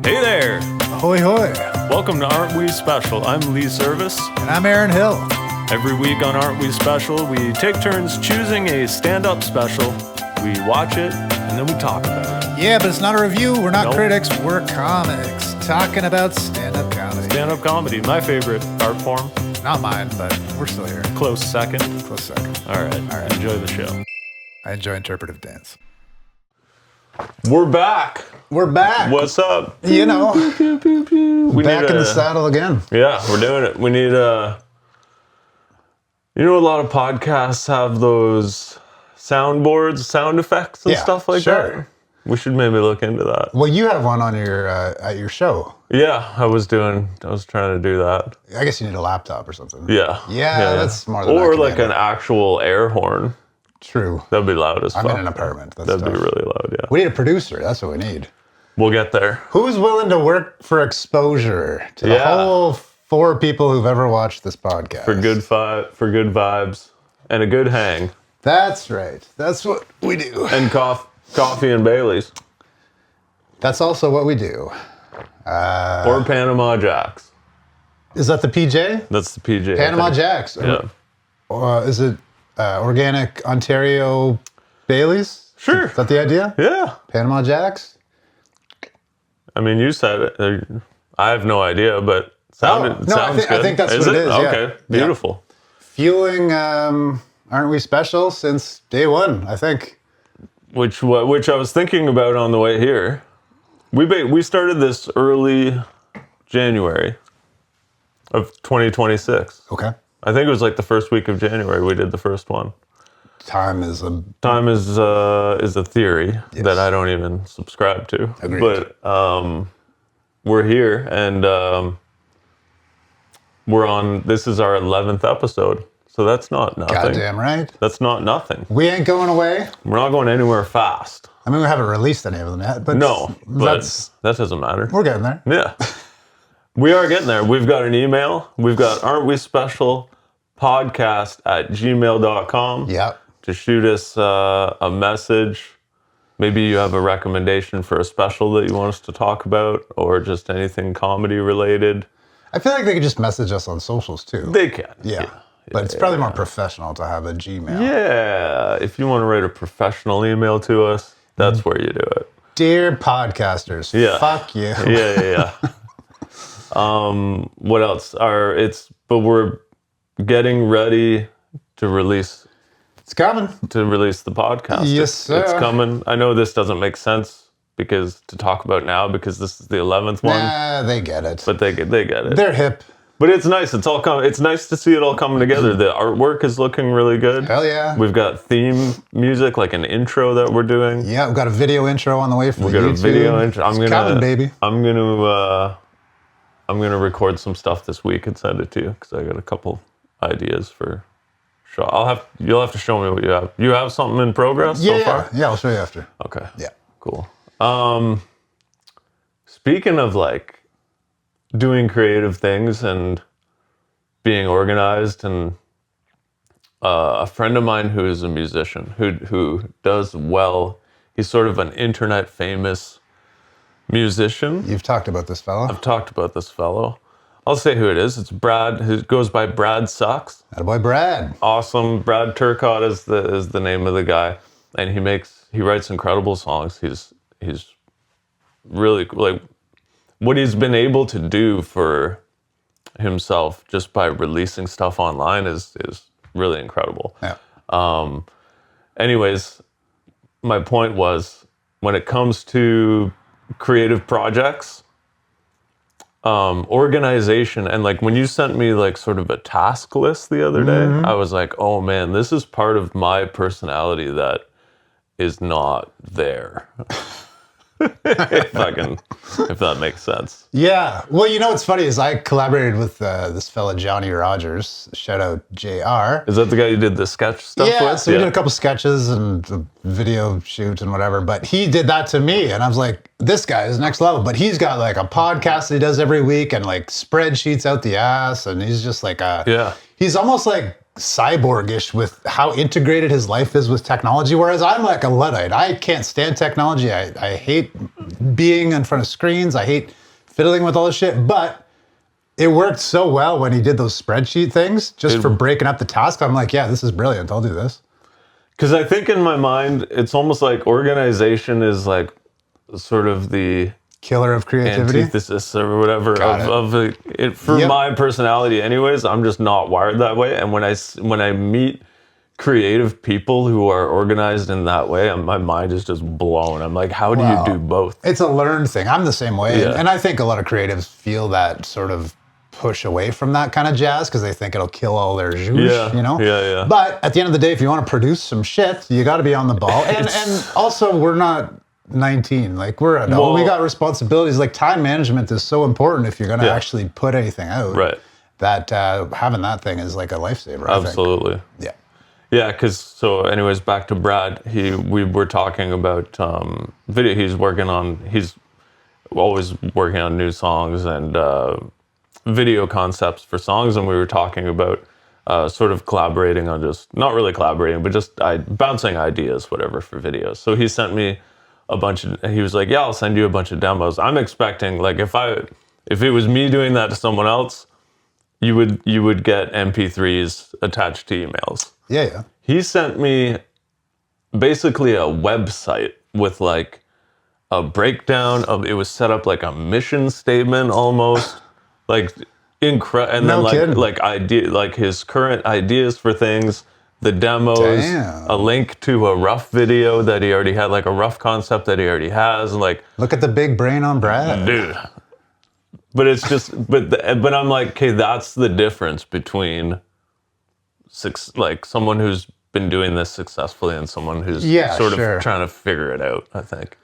Hey there! Ahoy hoy! Welcome to Aren't We Special. I'm Lee Service. And I'm Aaron Hill. Every week on Aren't We Special, we take turns choosing a stand-up special. We watch it, and then we talk about it. Yeah, but it's not a review. We're not Nope. critics. We're comics. Talking about stand-up comedy. Stand-up comedy, my favorite art form. Not mine, but we're still here. Close second. Close second. All right. Enjoy the show. I enjoy interpretive dance. We're back. We're back. What's up? You know, We back need in the saddle again. Yeah, we're doing it. We need a lot of podcasts have those soundboards, sound effects and stuff like that. We should maybe look into that. Well, you have one on your at your show. Yeah, I was trying to do that. I guess you need a laptop or something. Yeah. Yeah, that's more than I Or can like handle. an actual air horn. True. That'd be loud as fuck. I'm in an apartment. That'd be really loud, yeah. We need a producer. That's what we need. We'll get there. Who's willing to work for exposure to the whole 4 people who've ever watched this podcast? For good vibes and a good hang. That's right. That's what we do. And coffee and Baileys. That's also what we do. Or Panama Jacks. Is that the PJ? That's the PJ. Panama Jacks. Yeah. Is it organic Ontario Baileys? Sure. Is that the idea? Yeah. Panama Jacks? I mean, you said it. I have no idea, but sounds good. I think that's what it is. Okay. Yeah. Beautiful. Fueling, aren't we special since day one, I think. Which I was thinking about on the way here. We started this early January of 2026. Okay. I think it was like the first week of January we did the first one. Time is a theory that I don't even subscribe to. Agreed. But we're here and this is our 11th episode. So that's not nothing. goddamn right. That's not nothing. We ain't going away. We're not going anywhere fast. I mean, we haven't released any of them yet, but No, but that doesn't matter. we're getting there. Yeah. We are getting there. We've got an email. We've got Aren't We Special podcast at gmail.com. Yep. To shoot us a message. Maybe you have a recommendation for a special that you want us to talk about or just anything comedy related. I feel like they could just message us on socials too. They can. Yeah. But it's probably more professional to have a Gmail. Yeah. If you want to write a professional email to us, that's where you do it. Dear podcasters, fuck you. Yeah. What else? But we're getting ready to release It's coming. the podcast. Yes, sir. It's coming. I know this doesn't make sense to talk about now because this is the 11th one. Nah, they get it. But they get it. They're hip. But it's nice. It's all coming. It's nice to see it all coming together. The artwork is looking really good. Hell yeah. We've got theme music, like an intro that we're doing. Yeah, we've got a video intro on the way for We've the got YouTube. a video intro. Coming, baby. I'm gonna record some stuff this week and send it to you because I got a couple ideas for show. You'll have to show me what you have. You have something in progress so far? Yeah, I'll show you after. Okay. Yeah. Cool. Speaking of like doing creative things and being organized, and a friend of mine who is a musician who does well. He's sort of an internet famous musician. You've talked about this fella. I've talked about this fellow. I'll say who it is. It's Brad. Who goes by Brad Sucks. Attaboy Brad. Awesome. Brad Turcotte is the name of the guy, and he writes incredible songs. He's really like what he's been able to do for himself just by releasing stuff online is really incredible. Yeah. Anyways, my point was when it comes to creative projects, organization, and like when you sent me like sort of a task list the other day, I was like, oh man, this is part of my personality that is not there. if that makes sense. Yeah. Well, you know what's funny is I collaborated with this fella, Johnny Rogers. Shout out JR. Is that the guy you did the sketch stuff Yeah, with? so we did a couple sketches and a video shoot and whatever, but he did that to me and I was like, this guy is next level. But he's got like a podcast that he does every week and like spreadsheets out the ass, and he's just like he's almost like cyborgish with how integrated his life is with technology, whereas I'm like a Luddite. I can't stand technology. I hate being in front of screens. I hate fiddling with all this shit, but it worked so well when he did those spreadsheet things just for breaking up the task. I'm like, yeah, this is brilliant. I'll do this. Because I think in my mind, it's almost like organization is like sort of the Killer of creativity. antithesis or whatever of it for Yep. my personality. Anyways, I'm just not wired that way. And when I meet creative people who are organized in that way, my mind is just blown. I'm like, how do Wow. you do both? It's a learned thing. I'm the same way. Yeah. And I think a lot of creatives feel that sort of push away from that kind of jazz because they think it'll kill all their zhoosh, Yeah, you know? yeah. But at the end of the day, if you want to produce some shit, you got to be on the ball. And also, we're not 19. Like, we're adult. Well, we got responsibilities. Like, time management is so important if you're going to Yeah. actually put anything out. Right. That having that thing is like a lifesaver, I think. Absolutely. Yeah. Yeah, because so anyways, back to Brad. We were talking about video. He's always working on new songs and video concepts for songs, and we were talking about sort of collaborating on just not really collaborating, but just bouncing ideas, whatever, for videos. So he sent me a bunch of. He was like, "Yeah, I'll send you a bunch of demos." I'm expecting like if it was me doing that to someone else, you would get MP3s attached to emails. Yeah. He sent me basically a website with like a breakdown of it was set up like a mission statement almost, like and No then kidding. like his current ideas for things, the demos, Damn. a link to a rough video that he already had, like a rough concept that he already has, and like, Look at the big brain on Brad. dude. But it's just, but I'm like, okay, that's the difference between like someone who's been doing this successfully and someone who's sort of trying to figure it out, I think.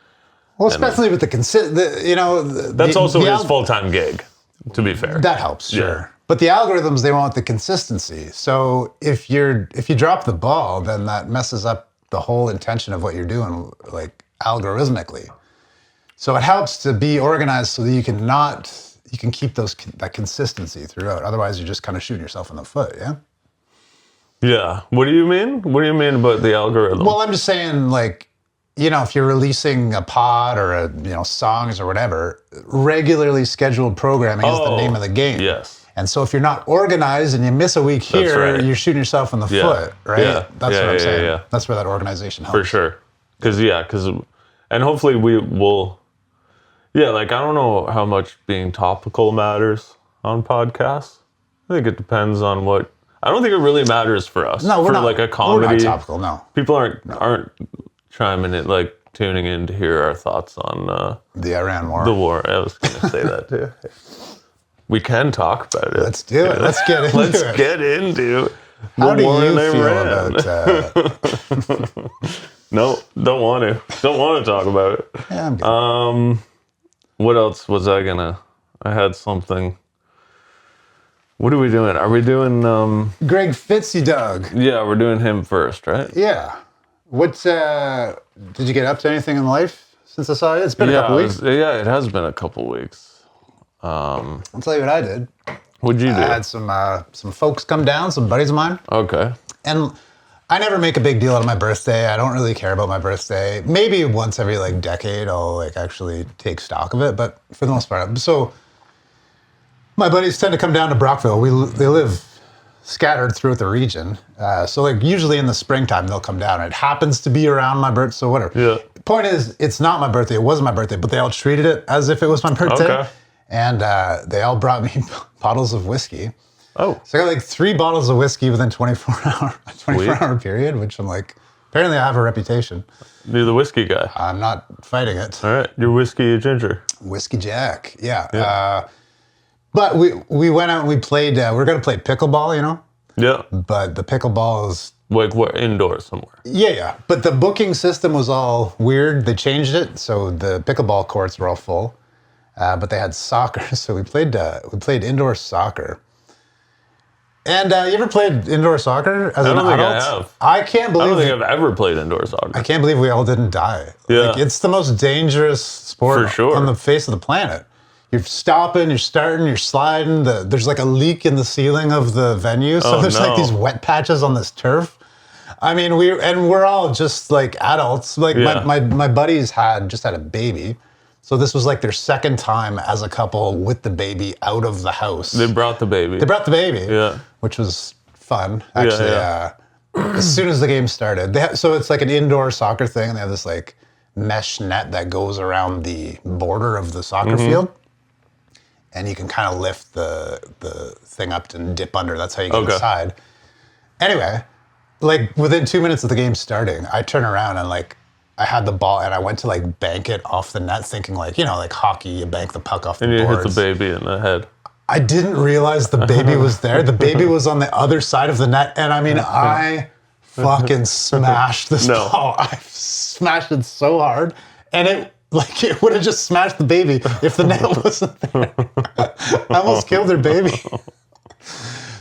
Well, especially with That's also his full-time gig, to be fair. That helps, sure. Yeah. But the algorithms, they want the consistency. So if you drop the ball, then that messes up the whole intention of what you're doing, like algorithmically. So it helps to be organized so that you can keep that consistency throughout. Otherwise, you're just kind of shooting yourself in the foot, yeah? Yeah. What do you mean? What do you mean about the algorithm? Well, I'm just saying, like, if you're releasing a pod or songs or whatever, regularly scheduled programming is the name of the game. Yes. And so if you're not organized and you miss a week here, right. You're shooting yourself in the foot, right? Yeah. That's what I'm saying. Yeah. That's where that organization helps. For sure. And hopefully we will, like, I don't know how much being topical matters on podcasts. I think it depends on I don't think it really matters for us. No, we're not. Like a comedy. We're not topical, no. People aren't chiming in, like tuning in to hear our thoughts on the Iran war. the war. I was going to say that too. We can talk about it. Let's do it. Let's get into Let's it. get into How the do war you in feel Iran. about... No, don't want to. Don't want to talk about it. Yeah, I'm good. What else was I gonna? I had something. What are we doing? Are we doing? Greg Fitzsimmons. Yeah, we're doing him first, right? Yeah. Did you get up to anything in life since I saw you? It's been a couple weeks. It has been a couple weeks. I'll tell you what I did. What'd you do? I had some folks come down, some buddies of mine. Okay. And I never make a big deal out of my birthday. I don't really care about my birthday. Maybe once every decade I'll actually take stock of it, but for the most part. So my buddies tend to come down to Brockville. They live scattered throughout the region. So usually in the springtime they'll come down. It happens to be around my birthday, so whatever. Yeah. Point is, it's not my birthday. It wasn't my birthday, but they all treated it as if it was my birthday. Okay. And they all brought me bottles of whiskey. Oh. So I got 3 bottles of whiskey within 24-hour period, which I'm apparently I have a reputation. You're the whiskey guy. I'm not fighting it. All right. You're whiskey ginger. Whiskey Jack, yeah. But we went out and we played, we're going to play pickleball, Yeah. But the pickleball is... Like we're indoors somewhere. Yeah. But the booking system was all weird. They changed it, so the pickleball courts were all full. But they had soccer, so we played indoor soccer. And you ever played indoor soccer as an adult? I don't think I have. I can't believe... I don't think I've ever played indoor soccer. I can't believe we all didn't die. Yeah. It's the most dangerous sport For sure. on the face of the planet. You're stopping, you're starting, you're sliding. There's like a leak in the ceiling of the venue. So there's like these wet patches on this turf. I mean, we're all just like adults. Like my buddies just had a baby. So this was like their second time as a couple with the baby out of the house. They brought the baby. Yeah. Which was fun. Actually, as soon as the game started. So it's like an indoor soccer thing. And they have this like mesh net that goes around the border of the soccer field. And you can kind of lift the thing up and dip under. That's how you get inside. Anyway, like within 2 minutes of the game starting, I turn around and like I had the ball and I went to like bank it off the net, thinking like, you know, like hockey, you bank the puck off the boards. And you hit the baby in the head. I didn't realize the baby was there. The baby was on the other side of the net. And I mean, I fucking smashed this ball. I smashed it so hard. And it would have just smashed the baby if the net wasn't there. I almost killed their baby.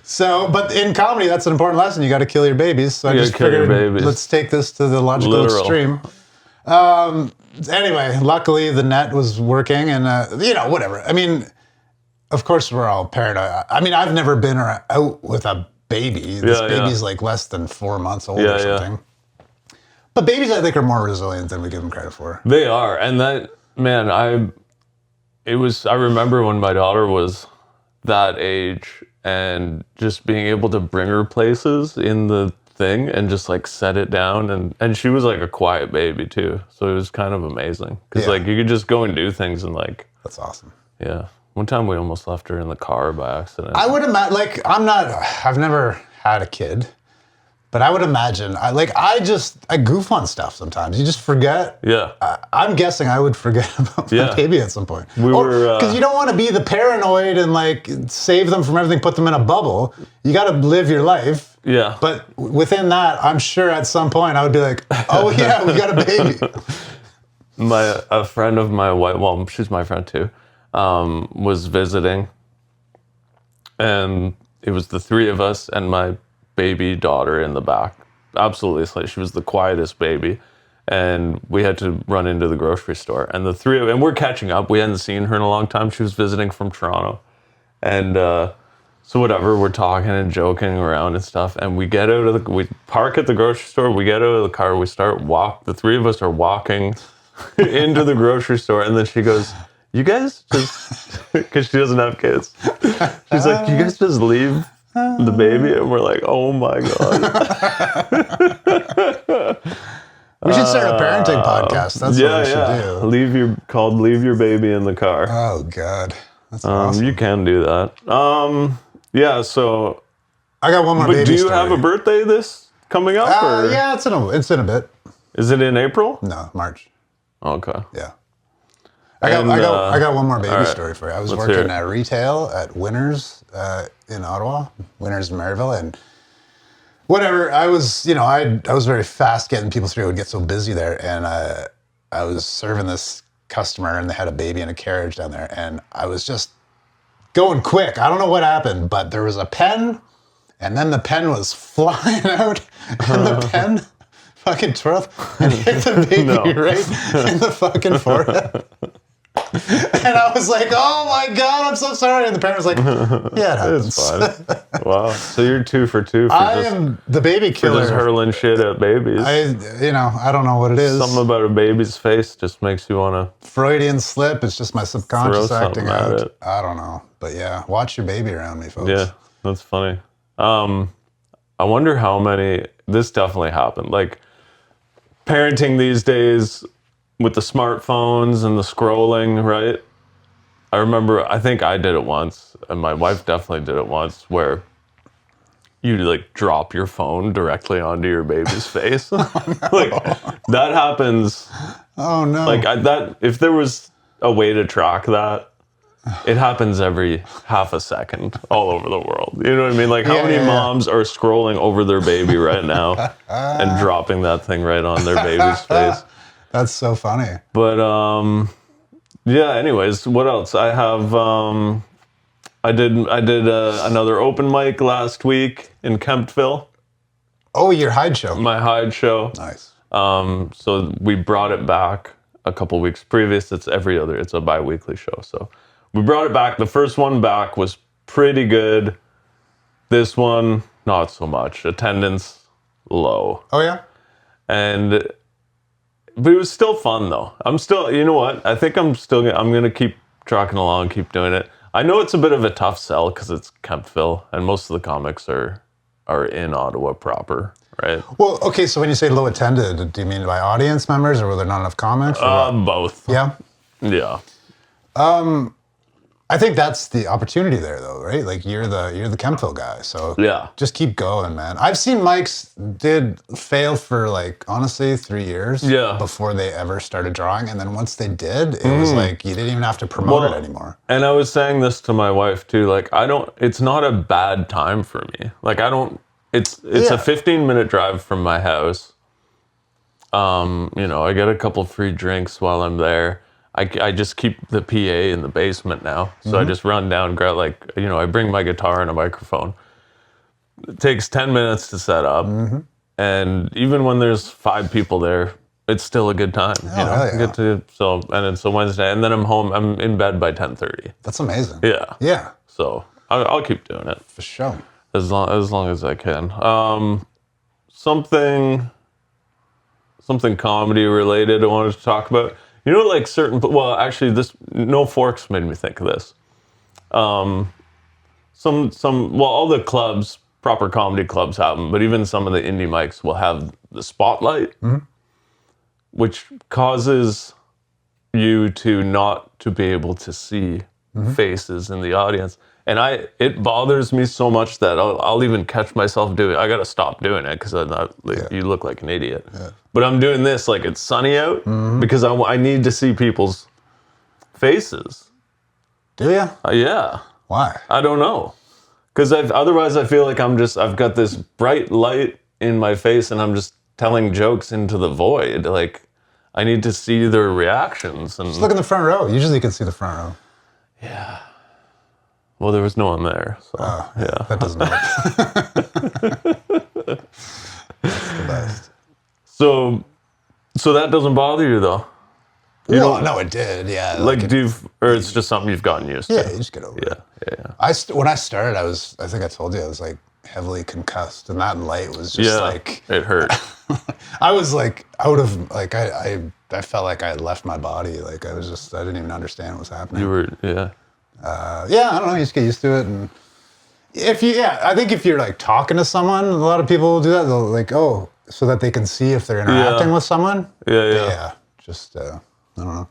So, but in comedy, that's an important lesson. You got to kill your babies. So I just figured, let's take this to the logical extreme. Anyway, luckily the net was working and, you know, whatever. I mean, of course we're all paranoid. I mean, I've never been out with a baby. This baby's like less than 4 months old or something. But babies, I think, are more resilient than we give them credit for. They are. And that, man, I remember when my daughter was that age and just being able to bring her places in the thing and just like set it down. And she was like a quiet baby too. So it was kind of amazing. Because like you could just go and do things and like. That's awesome. Yeah. One time we almost left her in the car by accident. I would imagine, like, I've never had a kid. But I would imagine, I goof on stuff sometimes. You just forget. Yeah. I'm guessing I would forget about my baby at some point. Because you don't want to be the paranoid and like save them from everything, put them in a bubble. You got to live your life. Yeah. But within that, I'm sure at some point I would be like, oh yeah, we got a baby. A friend of my wife, well, she's my friend too, was visiting. And it was the three of us and my baby daughter in the back. Absolutely. Like she was the quietest baby. And we had to run into the grocery store. And and we're catching up. We hadn't seen her in a long time. She was visiting from Toronto. And so whatever, we're talking and joking around and stuff. And we get we park at the grocery store. We get out of the car. We the three of us are walking into the grocery store. And then she goes, you guys just, because she doesn't have kids. She's like, you guys just leave the baby? And we're like, oh my God. We should start a parenting podcast. That's what we should do. Leave your baby in the car. Oh God. That's awesome. You can do that. So I got one more baby do you story. have a birthday coming up? Yeah, it's in a bit. Is it in April? No, March. Okay. Yeah. I got one more baby story for you. I was working at retail at Winners in Ottawa, Winners in Maryville, and whatever. I was very fast getting people through. I would get so busy there, and I was serving this customer, and they had a baby in a carriage down there, and I was just going quick. I don't know what happened, but there was a pen, and then the pen was flying out, and the pen fucking twirled and hit the baby right in the fucking forehead. And I was like, oh my God, I'm so sorry. And the parent was like, yeah, it happens. It's fine. Wow. So you're 2 for 2 for I am the baby killer. For just hurling shit at babies. I don't know what it is. Something about a baby's face just makes you want to... Freudian slip. It's just my subconscious acting out. I don't know. But yeah, watch your baby around me, folks. Yeah, that's funny. I wonder how many... This definitely happened. Like, parenting these days... with the smartphones and the scrolling, right? I think I did it once, and my wife definitely did it once, where you like drop your phone directly onto your baby's face. Oh, no. Like that happens. Oh no! Like if there was a way to track that, it happens every half a second all over the world. You know what I mean? Like how many moms are scrolling over their baby right now and dropping that thing right on their baby's face? That's so funny. But, anyways, what else? I have, I did another open mic last week in Kemptville. Oh, your Hyde show. My Hyde show. Nice. So we brought it back a couple weeks previous. It's a bi-weekly show. So we brought it back. The first one back was pretty good. This one, not so much. Attendance, low. Oh yeah. But it was still fun though. I'm still, you know what? I think I'm going to keep trucking along, keep doing it. I know it's a bit of a tough sell because it's Kemptville and most of the comics are in Ottawa proper, right? Well, okay, so when you say low attended, do you mean by audience members or were there not enough comics? Or what? Both. Yeah. Yeah. I think that's the opportunity there, though, right? Like you're the Kemptville guy, so Yeah. just keep going, man. I've seen mics did fail for like honestly 3 years, before they ever started drawing, and then once they did, it was like you didn't even have to promote it anymore. And I was saying this to my wife too. Like it's not a bad time for me. Like it's a 15-minute drive from my house. I get a couple free drinks while I'm there. I just keep the PA in the basement now. So I just run down, grab I bring my guitar and a microphone. It takes 10 minutes to set up. And even when there's 5 people there, it's still a good time. Hell yeah. And it's a Wednesday, and then I'm home. I'm in bed by 10:30. That's amazing. Yeah. Yeah. So I'll keep doing it For sure. as long as I can. Something comedy related I wanted to talk about. Like actually No Forks made me think of this. All the clubs, proper comedy clubs have them, but even some of the indie mics will have the spotlight, which causes you not to be able to see faces in the audience. And it bothers me so much that I'll even catch myself doing it. I got to stop doing it because you look like an idiot. Yeah. But I'm doing this like it's sunny out because I need to see people's faces. Do you? Yeah. Why? I don't know. Because otherwise I feel like I've got this bright light in my face and I'm just telling jokes into the void. Like I need to see their reactions. And just look in the front row. Usually you can see the front row. Yeah. Well, there was no one there, so yeah. That doesn't help. That's the best. So that doesn't bother you though? No, it did. Yeah. Or it's just something you've gotten used to? Yeah, you just get over it. Yeah. When I started, I think I told you I was like heavily concussed, and that light was just like it hurt. I was like out of like I felt like I had left my body. Like I didn't even understand what was happening. You were I don't know. You just get used to it, and I think if you're like talking to someone, a lot of people will do that. They'll like, so that they can see if they're interacting with someone. Yeah. Just I don't know.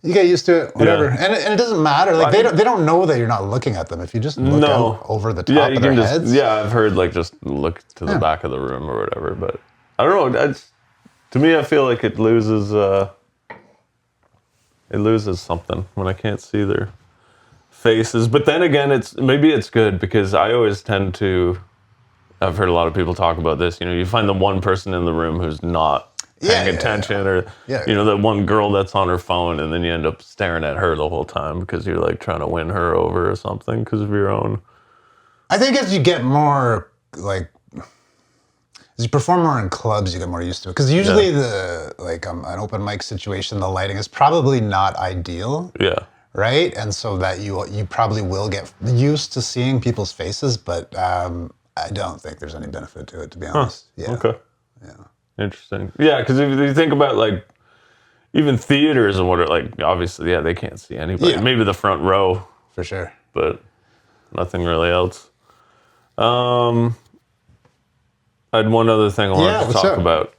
You get used to it, whatever, and it doesn't matter. Like they don't know that you're not looking at them if you just look out over the top of their heads. I've heard like just look to the back of the room or whatever. But I don't know. To me, I feel like it loses something when I can't see their faces. But then again, maybe it's good because I always tend to. I've heard a lot of people talk about this. You find the one person in the room who's not paying attention, or that one girl that's on her phone, and then you end up staring at her the whole time because you're like trying to win her over or something because of your own. I think as you get more like, as you perform more in clubs, you get more used to it. Because usually an open mic situation, the lighting is probably not ideal. Yeah. Right, and so that you probably will get used to seeing people's faces, but I don't think there's any benefit to it, to be honest. Yeah. Okay. Yeah. Interesting. Yeah, because if you think about like even theaters and obviously, they can't see anybody. Yeah. Maybe the front row. For sure. But nothing really else. I had one other thing I wanted to talk about.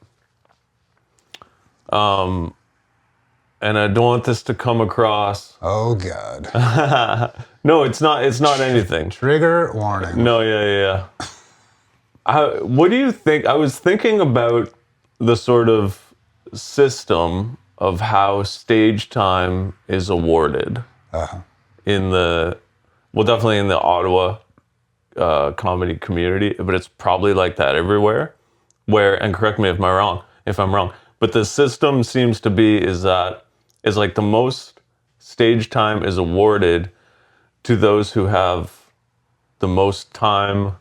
And I don't want this to come across. Oh God. No, it's not anything. Trigger warning. No, yeah. What do you think? I was thinking about the sort of system of how stage time is awarded definitely in the Ottawa comedy community, but it's probably like that everywhere. And correct me if I'm wrong, but the system seems to be is like the most stage time is awarded to those who have the most time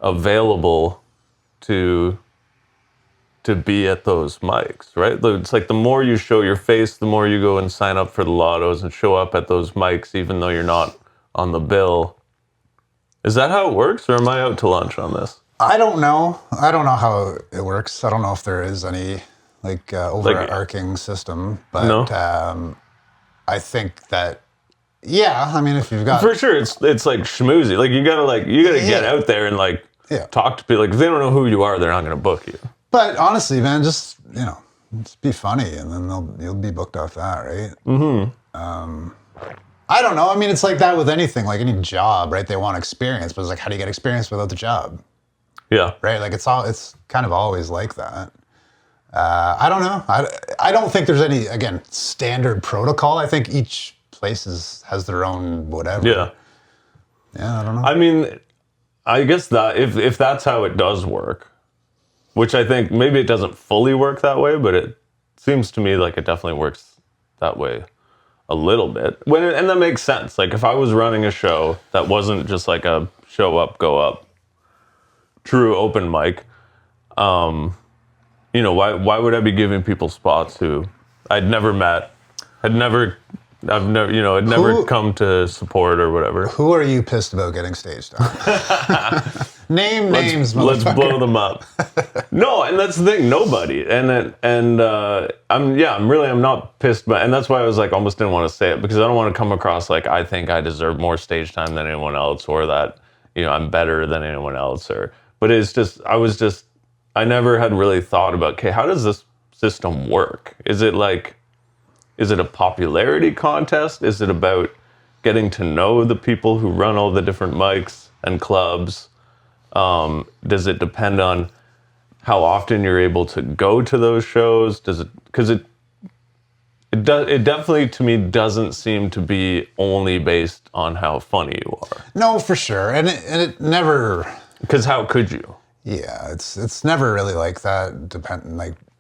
available to to be at those mics, right? It's like the more you show your face, the more you go and sign up for the lottos and show up at those mics, even though you're not on the bill. Is that how it works, or am I out to lunch on this? I don't know. I don't know how it works. I don't know if there is any overarching system, but No? I think that, yeah, I mean, if you've got... For sure, it's like schmoozy. Like you gotta get out there and talk to people. Like if they don't know who you are, they're not gonna book you. But honestly, man, just be funny, and then you'll be booked off that, right? Mm-hmm. I don't know. I mean, it's like that with anything, like any job, right? They want experience, but it's like, how do you get experience without the job? Yeah. Right? Like it's kind of always like that. I don't know. I don't think there's any, again, standard protocol. I think each place has their own whatever. Yeah. Yeah, I don't know. I mean, I guess that if that's how it does work, which I think maybe it doesn't fully work that way, but it seems to me like it definitely works that way a little bit. And that makes sense. Like if I was running a show that wasn't just like a show up, go up, true open mic, why would I be giving people spots who I'd never met, I'd never come to support or whatever. Who are you pissed about getting staged on? Names, let's motherfucker. blow them up. No, and that's the thing. Nobody. I'm not pissed, but and that's why I was like almost didn't want to say it, because I don't want to come across like I think I deserve more stage time than anyone else, or that I'm better than anyone else, but it's just I never had really thought about, okay, how does this system work? Is it a popularity contest? Is it about getting to know the people who run all the different mics and clubs? Does it depend on how often you're able to go to those shows? Because it definitely to me doesn't seem to be only based on how funny you are. No, for sure, and it never. Because how could you? Yeah, it's never really like that.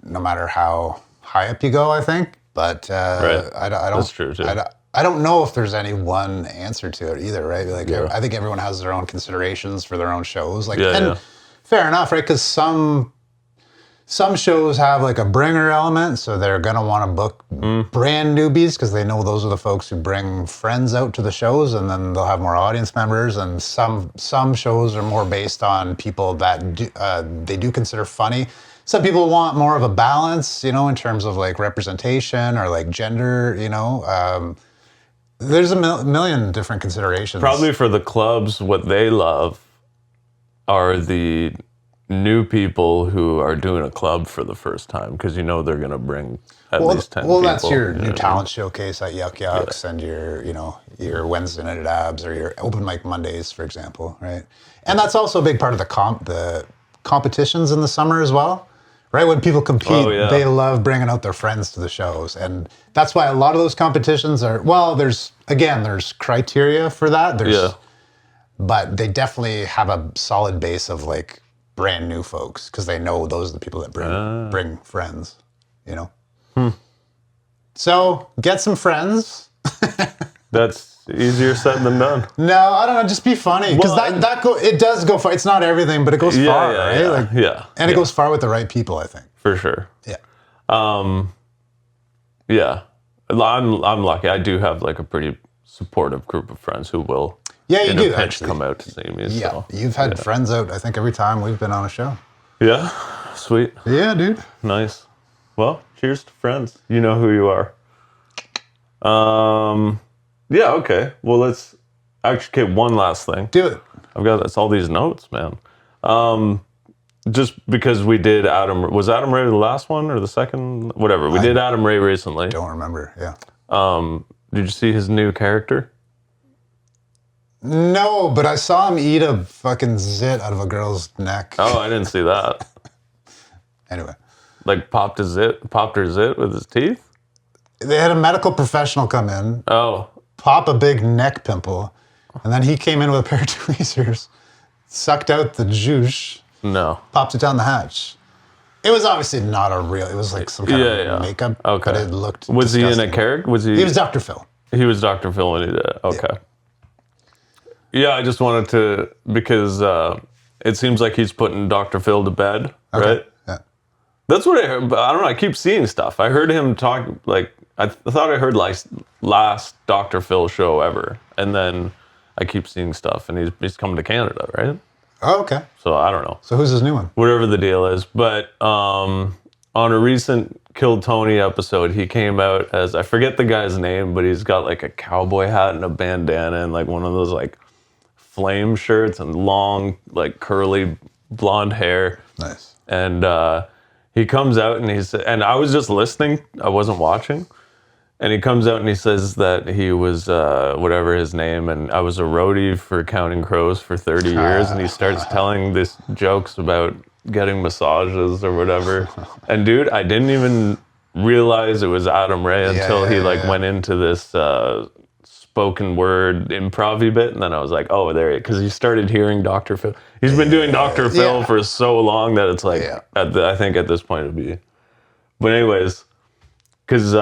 No matter how high up you go, I think. But Right. I don't. That's true too. I don't know if there's any one answer to it either, right? Like, I think everyone has their own considerations for their own shows. Fair enough, right? Because some shows have like a bringer element, so they're gonna want to book brand newbies because they know those are the folks who bring friends out to the shows, and then they'll have more audience members. And some shows are more based on people that they do consider funny. Some people want more of a balance, in terms of like representation or like gender, There's a million different considerations. Probably for the clubs, what they love are the new people who are doing a club for the first time, because they're going to bring at least 10 people. Well, that's your new talent showcase at Yuck Yucks and your Wednesday night at Abs or your open mic Mondays, for example, right? And that's also a big part of the competitions in the summer as well. Right, when people compete, they love bringing out their friends to the shows, and that's why a lot of those competitions are. Well, there's criteria for that. But they definitely have a solid base of like brand new folks because they know those are the people that bring friends. So get some friends. That's easier said than done. No, I don't know. Just be funny, because it does go far. It's not everything, but it goes far, right? And it goes far with the right people, I think. For sure. Yeah. Yeah. I'm lucky. I do have like a pretty supportive group of friends who will. Yeah, you do actually come out to see me. Yeah, so, you've had friends out. I think every time we've been on a show. Yeah. Sweet. Yeah, dude. Nice. Well, cheers to friends. You know who you are. Yeah, okay. Well, let's actually get one last thing. Do it. That's all these notes, man. Just because we did was Adam Ray the last one or the second? Whatever. We did Adam Ray recently. Don't remember. Yeah. Did you see his new character? No, but I saw him eat a fucking zit out of a girl's neck. Oh, I didn't see that. Anyway. Like popped her zit with his teeth? They had a medical professional come in. Oh. Pop a big neck pimple, and then he came in with a pair of tweezers, sucked out the juice, popped it down the hatch. It was obviously not a real. It was like some kind of makeup. Okay. But it looked. Was disgusting. he in a character? He was Dr. Phil. He was Dr. Phil when he did it. Okay. Yeah, I just wanted to, because it seems like he's putting Dr. Phil to bed, right? Yeah. That's what I heard, but I don't know. I keep seeing stuff. I heard him talk, like, I thought I heard like last Dr. Phil show ever. And then I keep seeing stuff, and he's coming to Canada, right? Oh, okay. So I don't know. So who's his new one? Whatever the deal is. But on a recent Kill Tony episode, he came out as, I forget the guy's name, but he's got like a cowboy hat and a bandana and like one of those like flame shirts and long, like curly blonde hair. Nice. And he comes out and and I was just listening, I wasn't watching. And he comes out and he says that he was whatever his name, and I was a roadie for Counting Crows for 30 years. And he starts telling this jokes about getting massages or whatever. And dude, I didn't even realize it was Adam Ray until he went into this spoken word improv bit, and then I was like, oh, there, because he started hearing Dr. Phil. He's been doing Dr. Phil for so long that it's like, I think at this point it'd be. But anyways, because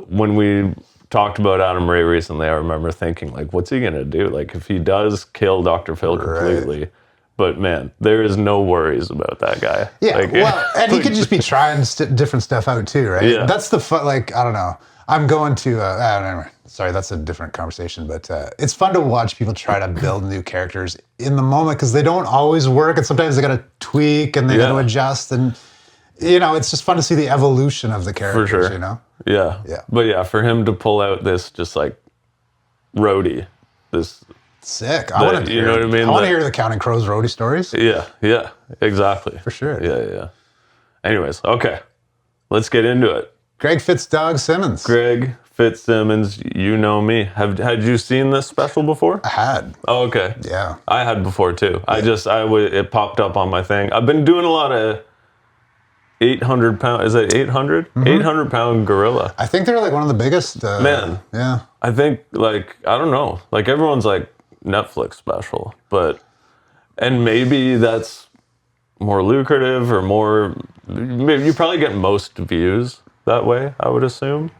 when we talked about Adam Ray recently, I remember thinking, like, what's he gonna do? Like, if he does kill Dr. Phil completely. Right. But man, there is no worries about that guy. Yeah, like, well, and he could just be trying different stuff out too, right? Yeah. That's the fun, like, I don't know. I'm going to, anyway, sorry, that's a different conversation, but it's fun to watch people try to build new characters in the moment because they don't always work, and sometimes they got to tweak and they got to adjust, and, you know, it's just fun to see the evolution of the characters, for sure. you know? Yeah. But yeah, for him to pull out this just like roadie, this... Sick. I want to hear, you know what I mean? I want to hear the Counting Crows roadie stories. Yeah, exactly. For sure. Yeah. Anyways, okay. Let's get into it. Greg Fitzsimmons. Greg Fitzsimmons, you know me. Had you seen this special before? I had. Oh, okay. Yeah. I had before too. Yeah. It popped up on my thing. I've been doing a lot of 800 pound, is it 800? Mm-hmm. 800 pound gorilla. I think they're like one of the biggest. Man. Yeah. I think like, I don't know. Like everyone's like Netflix special, and maybe that's more lucrative or more, maybe you probably get most views that way, I would assume.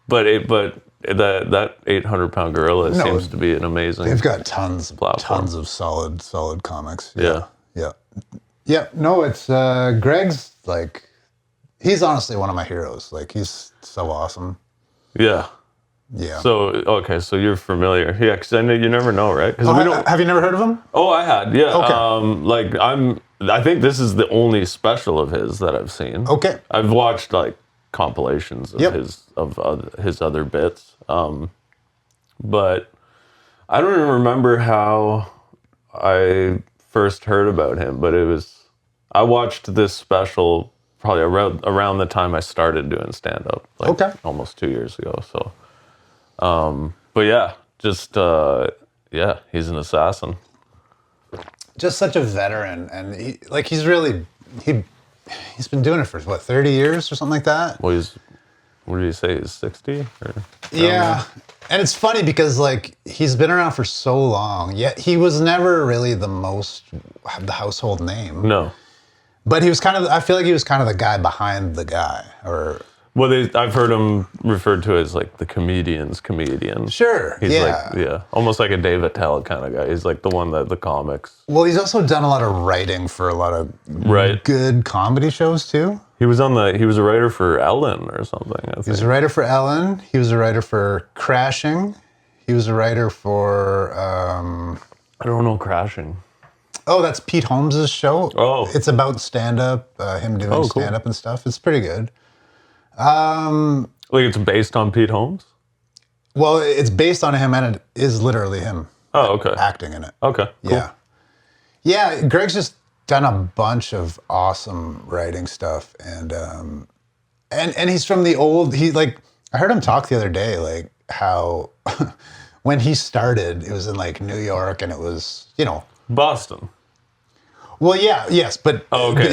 But that 800 pound gorilla seems to be an amazing. They've got tons of solid comics. Yeah. No, it's Greg's like, he's honestly one of my heroes. Like he's so awesome. Yeah. So okay, so you're familiar. Yeah, because I know you never know, right? Have you never heard of him? Oh, I had. Yeah. Okay. I think this is the only special of his that I've seen. Okay. I've watched like compilations of his other bits, but I don't even remember how I first heard about him. But I watched this special probably around the time I started doing stand up, almost 2 years ago. So. But yeah, just, he's an assassin. Just such a veteran. And he's been doing it for 30 years or something like that? Well, what did he say? He's 60? Yeah. And it's funny because like, he's been around for so long, yet he was never really the household name. No. But he was I feel like he was kind of the guy behind the guy, or... Well, I've heard him referred to as like the comedian's comedian. Sure. He's almost like a Dave Attell kind of guy. He's like the one that the comics. Well, he's also done a lot of writing for a lot of good comedy shows too. He was a writer for Ellen or something, I think. He was a writer for Ellen. He was a writer for Crashing. He was a writer for... I don't know Crashing. Oh, that's Pete Holmes' show. Oh. It's about stand-up, him doing stand-up and stuff. It's pretty good. Like it's based on Pete Holmes? Well, it's based on him, and it is literally him. Oh, okay. Acting in it. Okay. Cool. Yeah. Greg's just done a bunch of awesome writing stuff, and he's from the old. I heard him talk the other day, like how when he started, it was in like New York, and it was Boston. Well, yes, but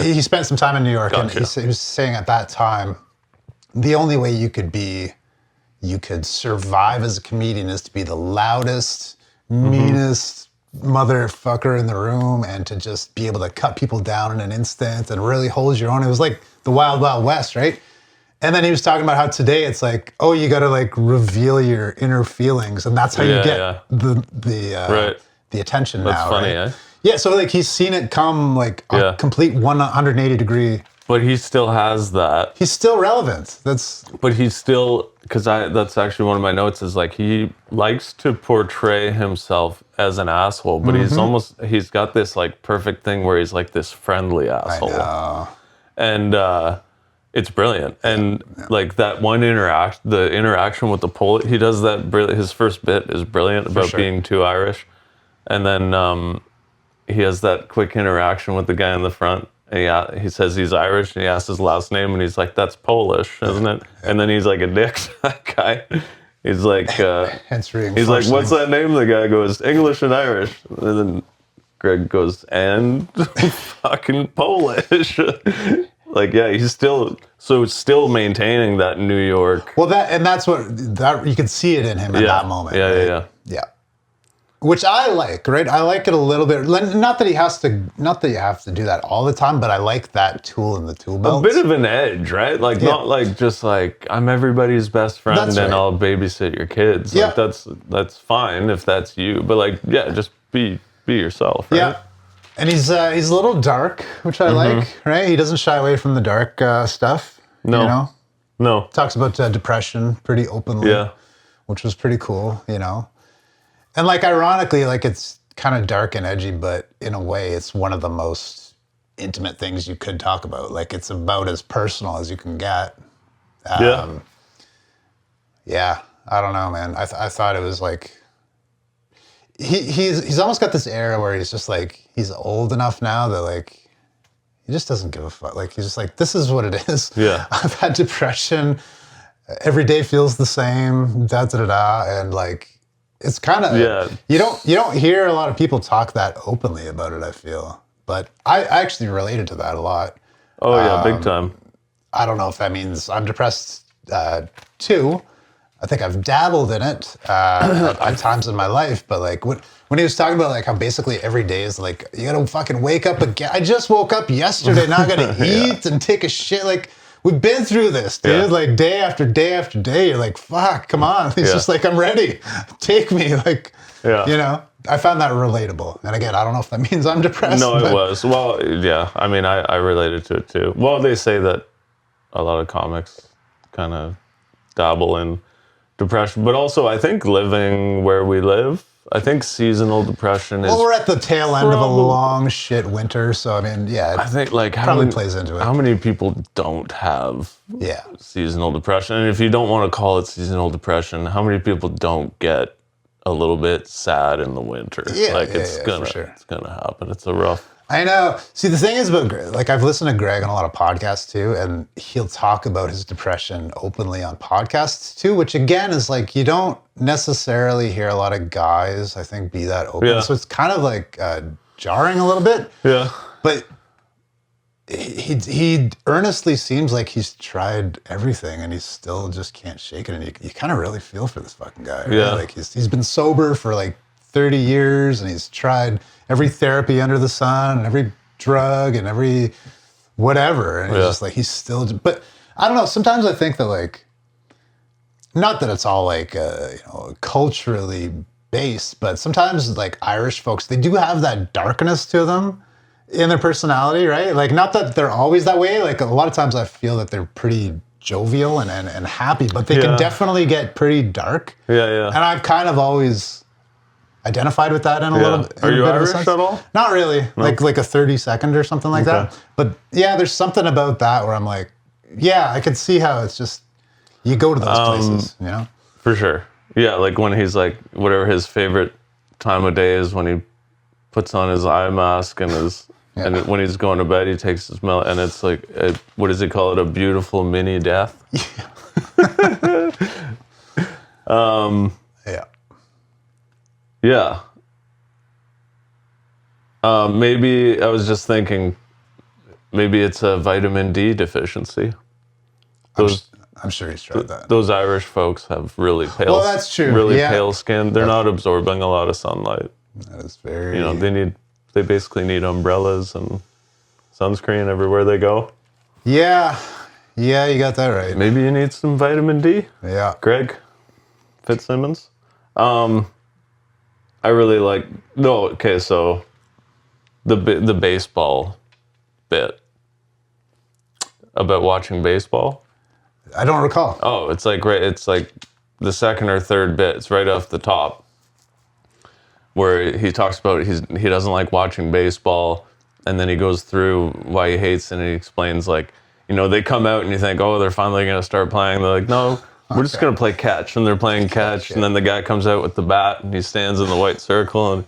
he spent some time in New York, Gotcha. And he was saying at that time, the only way you could survive as a comedian is to be the loudest, meanest motherfucker in the room, and to just be able to cut people down in an instant and really hold your own. It was like the Wild Wild West, right? And then he was talking about how today it's like, you got to like reveal your inner feelings, and that's how you get the attention. That's now. funny, right? eh? Yeah, so like he's seen it come like a complete 180 degree. But he still has that. He's still relevant. But he's still, because that's actually one of my notes, is like he likes to portray himself as an asshole, but he's got this like perfect thing where he's like this friendly asshole. I know. And it's brilliant. And like that one the interaction with the Polish, he does that his first bit is brilliant about being too Irish. And then he has that quick interaction with the guy in the front. And he says he's Irish, and he asks his last name, and he's like, "That's Polish, isn't it?" And then he's like a dick to that guy. He's like, he's like, "What's that name?" The guy goes, "English and Irish." And then Greg goes, "And fucking Polish." Like, yeah, he's still maintaining that New York. Well, that's what you can see it in him at that moment. Yeah. Which I like, right? I like it a little bit. Not that you have to do that all the time, but I like that tool in the tool belt. A bit of an edge, right? Like not like just like I'm everybody's best friend and I'll babysit your kids. Like that's fine if that's you, but like just be yourself, right? Yeah. And he's a little dark, which I like, right? He doesn't shy away from the dark stuff. No. You know? No. Talks about depression pretty openly, which was pretty cool, you know? And like ironically, like it's kind of dark and edgy, but in a way it's one of the most intimate things you could talk about. Like it's about as personal as you can get. Yeah, I don't know, man. I thought it was like, he's almost got this era where he's just like, he's old enough now that like, he just doesn't give a fuck. Like he's just like, this is what it is. Yeah. I've had depression. Every day feels the same, and like, it's kind of you don't hear a lot of people talk that openly about it, I feel. But I actually related to that a lot. Oh yeah, big time. I don't know if that means I'm depressed too. I think I've dabbled in it at times in my life, but like when he was talking about like how basically every day is like you gotta fucking wake up again. I just woke up yesterday, now I gotta eat and take a shit. Like we've been through this, dude. Yeah. Like day after day after day, you're like, fuck, come on. He's just like, I'm ready. Take me. Like, you know, I found that relatable. And again, I don't know if that means I'm depressed. No, it was. Well, yeah. I mean, I related to it too. Well, they say that a lot of comics kind of dabble in depression, but also I think living where we live, I think seasonal depression is... Well, we're at the tail end of a long shit winter, so I mean, yeah, I think like probably plays into it. How many people don't have seasonal depression? And if you don't want to call it seasonal depression, how many people don't get a little bit sad in the winter? It's gonna happen. It's a rough... I know. See, the thing is about Greg, like I've listened to Greg on a lot of podcasts too, and he'll talk about his depression openly on podcasts too, which again is like, you don't necessarily hear a lot of guys, I think, be that open. Yeah. So it's kind of like jarring a little bit. Yeah. But he earnestly seems like he's tried everything and he still just can't shake it. And you kind of really feel for this fucking guy. Right? Yeah. Like he's been sober for like 30 years and he's tried every therapy under the sun and every drug and every whatever. And he's just like, he's still, but I don't know. Sometimes I think that like, not that it's all like, culturally based, but sometimes like Irish folks, they do have that darkness to them in their personality, right? Like, not that they're always that way. Like a lot of times I feel that they're pretty jovial and happy, but they can definitely get pretty dark. Yeah. And I've kind of always identified with that in a little bit. Are you Irish at all? Not really. No. Like a 30-second or something like that. But yeah, there's something about that where I'm like, yeah, I could see how it's just, you go to those places, you know? For sure. Yeah, like when he's like, whatever his favorite time of day is, when he puts on his eye mask and his, and when he's going to bed, he takes his milk, and it's like, what does he call it? A beautiful mini death? Yeah. Maybe I was just thinking, maybe it's a vitamin D deficiency. I'm sure he's tried that. Those Irish folks have really pale. Well, that's true. Really pale skin. They're not absorbing a lot of sunlight. That is very. You know, they basically need umbrellas and sunscreen everywhere they go. Yeah, you got that right. Maybe you need some vitamin D. Yeah. Greg Fitzsimmons. I really like. No, okay, so the baseball bit about watching baseball. I don't recall. Oh, it's like the second or third bit. It's right off the top where he talks about he doesn't like watching baseball, and then he goes through why he hates it, and he explains like, they come out and you think, oh, they're finally going to start playing. They're like, no, we're just going to play catch. And they're playing catch. And then the guy comes out with the bat and he stands in the white circle and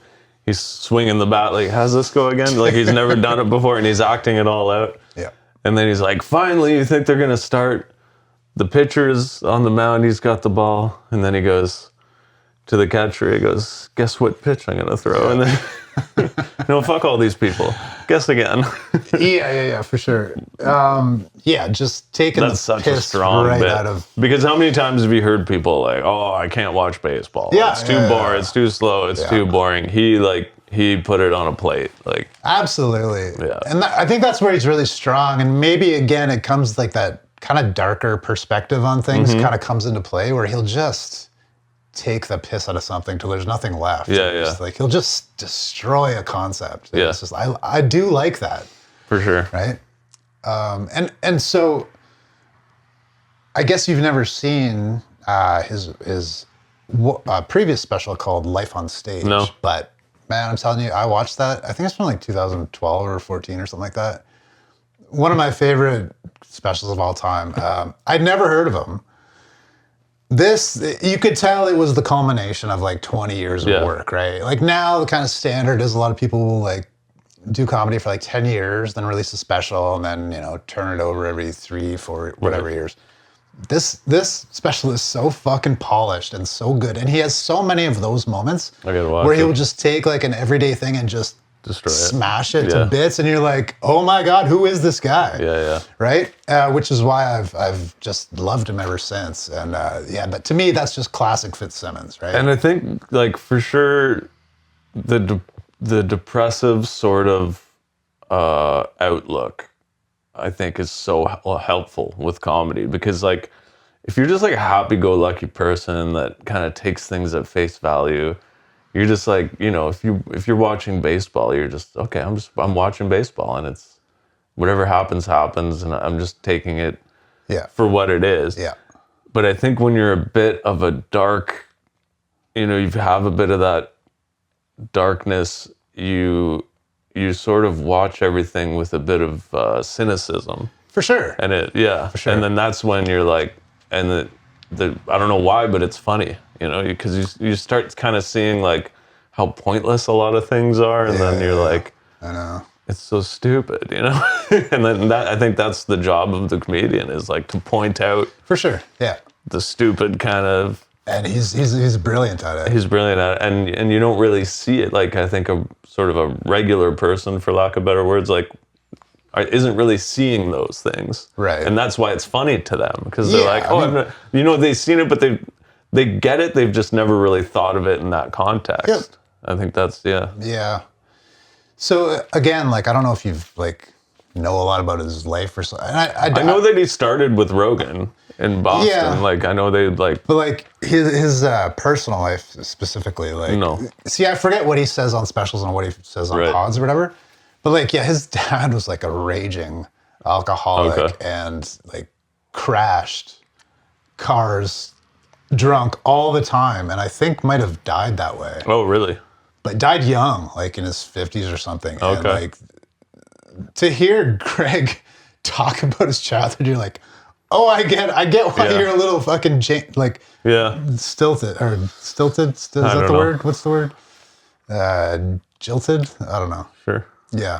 he's swinging the bat like, how's this go again? Like he's never done it before and he's acting it all out. Yeah. And then he's like, finally, you think they're going to start? The pitcher's on the mound. He's got the ball. And then he goes to the catcher. He goes, guess what pitch I'm going to throw? And then, no, fuck all these people. Guess again. Yeah, for sure. Just taking That's the such piss a strong right bit. out of... Because how many times have you heard people like, oh, I can't watch baseball. Yeah, It's too boring. It's too slow. It's too boring. He put it on a plate. Like, absolutely. Yeah. And I think that's where he's really strong. And maybe, again, it comes like that kind of darker perspective on things kind of comes into play where he'll just take the piss out of something till there's nothing left. Yeah. It's like he'll just destroy a concept. Yeah. It's just, I do like that. for sure. Right. And so I guess you've never seen his previous special called Life on Stage. No. But man, I'm telling you, I watched that. I think it's from like 2012 or 14 or something like that. One of my favorite specials of all time. I'd never heard of him. This, you could tell it was the culmination of like 20 years of work, right? Like now the kind of standard is a lot of people will like do comedy for like 10 years, then release a special and then, turn it over every 3, 4, whatever years. This special is so fucking polished and so good. And he has so many of those moments where he'll just take like an everyday thing and just destroy it, smash it to bits, and you're like, oh my God, who is this guy? Yeah. Right? Which is why I've just loved him ever since. And but to me, that's just classic Fitzsimmons, right? And I think like for sure the depressive sort of outlook, I think, is so helpful with comedy, because like if you're just like a happy-go-lucky person that kind of takes things at face value, you're just like, if you're watching baseball, you're just, okay, I'm watching baseball, and it's whatever happens, and I'm just taking it for what it is. Yeah. But I think when you're a bit of a dark, you have a bit of that darkness, you sort of watch everything with a bit of cynicism. For sure. And For sure. And then that's when you're like, and the I don't know why, but it's funny, because you start kind of seeing like how pointless a lot of things are, and then you're like, I know, it's so stupid, and then I think that's the job of the comedian, is like to point out for sure, the stupid kind of. And he's brilliant at it. He's brilliant at it, and you don't really see it. Like I think a sort of a regular person, for lack of better words, like isn't really seeing those things, right? And that's why it's funny to them, because they're like, oh, they've seen it, but they get it. They've just never really thought of it in that context. Yep. I think that's Yeah. So again, like I don't know if you've like know a lot about his life or something. I know that he started with Rogan in Boston. Yeah. Like I know they like, but like his personal life specifically, like no. See, I forget what he says on specials and what he says on pods or whatever. But like, his dad was like a raging alcoholic and like crashed cars drunk all the time, and I think might have died that way. Oh, really? But died young, like in his 50s or something. Okay. And like to hear Greg talk about his childhood, you're like, oh, I get why you're a little fucking stilted. Stilted? Is that the word? What's the word? Jilted? I don't know. Sure. Yeah.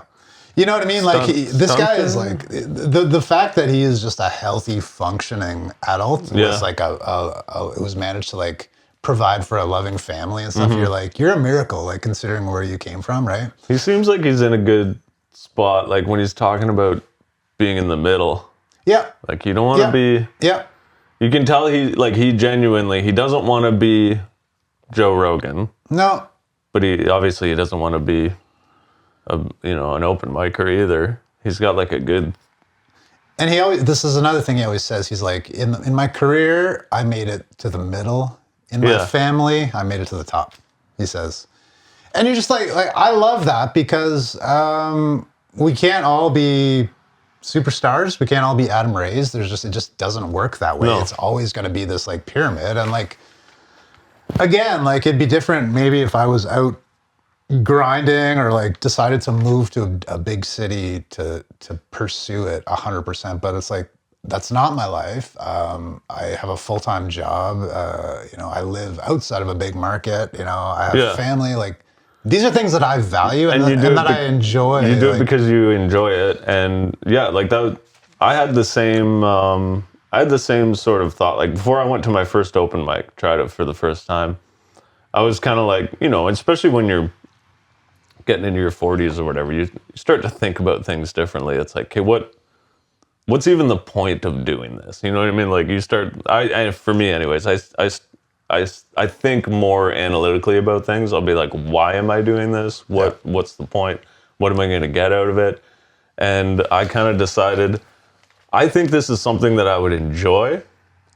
You know what I mean? This guy is like, the fact that he is just a healthy, functioning adult was like it was managed to like provide for a loving family and stuff. You're like, you're a miracle, like considering where you came from, right? He seems like he's in a good spot, like when he's talking about being in the middle. Yeah. Like you don't want to be. Yeah. You can tell he genuinely, he doesn't want to be Joe Rogan. No. But he doesn't want to be an open micer either. He's got like a good. And this is another thing he always says. He's like, in my career, I made it to the middle. In my family, I made it to the top, he says. And you're just like I love that because we can't all be superstars. We can't all be Adam Rays. It just doesn't work that way. No. It's always going to be this like pyramid. And like, again, like it'd be different maybe if I was out grinding or like decided to move to a big city to pursue it 100%. But it's like, that's not my life. I have a full-time job. I live outside of a big market. I have family. Like, these are things that I value and that I enjoy. You do it because you enjoy it, and like that. I had the same. I had the same sort of thought. Like before I went to my first open mic, tried it for the first time. I was kind of like, especially when you're getting into your 40s or whatever, you start to think about things differently. It's like, okay, what's even the point of doing this? You know what I mean? Like you start. For me, anyways, I think more analytically about things. I'll be like, why am I doing this? What's the point? What am I going to get out of it? And I kind of decided, I think this is something that I would enjoy,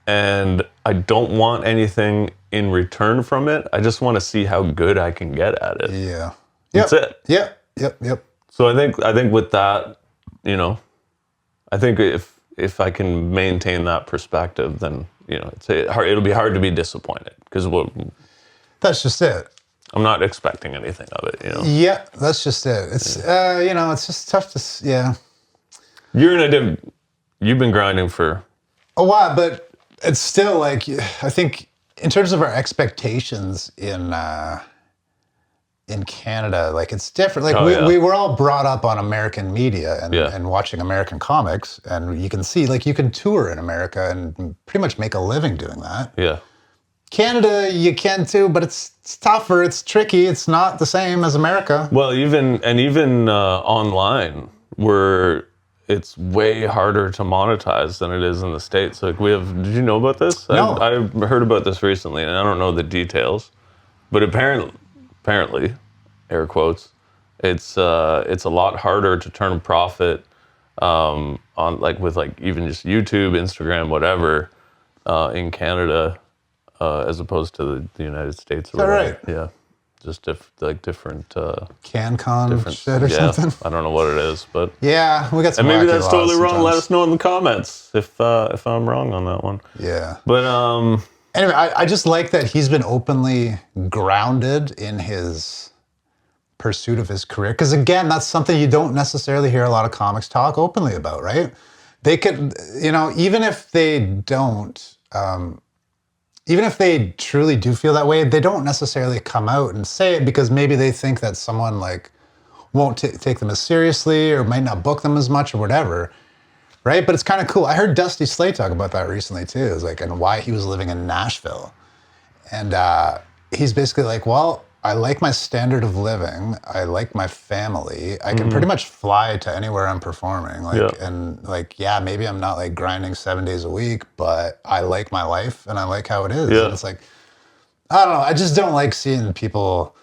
and I don't want anything in return from it. I just want to see how good I can get at it. Yeah. That's it. Yep. So I think with that, I think if I can maintain that perspective, then it'll be hard to be disappointed because That's just it. I'm not expecting anything of it. Yeah, that's just it. It's it's just tough to You've been grinding for a while, but it's still like I think in terms of our expectations in Canada, like it's different. Like we were all brought up on American media and watching American comics, and you can see like you can tour in America and pretty much make a living doing that. Yeah. Canada, you can too, but it's tougher. It's tricky. It's not the same as America. Well, even online, where it's way harder to monetize than it is in the States. Like did you know about this? No. I heard about this recently, and I don't know the details, but apparently, air quotes, it's a lot harder to turn a profit on with even just YouTube, Instagram, whatever, in Canada as opposed to the United States. Or right? Yeah, just different CanCon different shit or something. I don't know what it is, but yeah, we got some. And maybe wacky that's laws totally wrong. sometimes. Let us know in the comments if I'm wrong on that one. Yeah. But anyway, I just like that he's been openly grounded in his pursuit of his career. Because again, that's something you don't necessarily hear a lot of comics talk openly about, right? They could, even if they don't, even if they truly do feel that way, they don't necessarily come out and say it because maybe they think that someone like won't take them as seriously or might not book them as much or whatever. Right? But it's kind of cool. I heard Dusty Slay talk about that recently too. It was like, and why he was living in Nashville. And he's basically like, well, I like my standard of living. I like my family. I can pretty much fly to anywhere I'm performing. Maybe I'm not like grinding 7 days a week, but I like my life and I like how it is. Yeah. And it's like, I don't know. I just don't like seeing people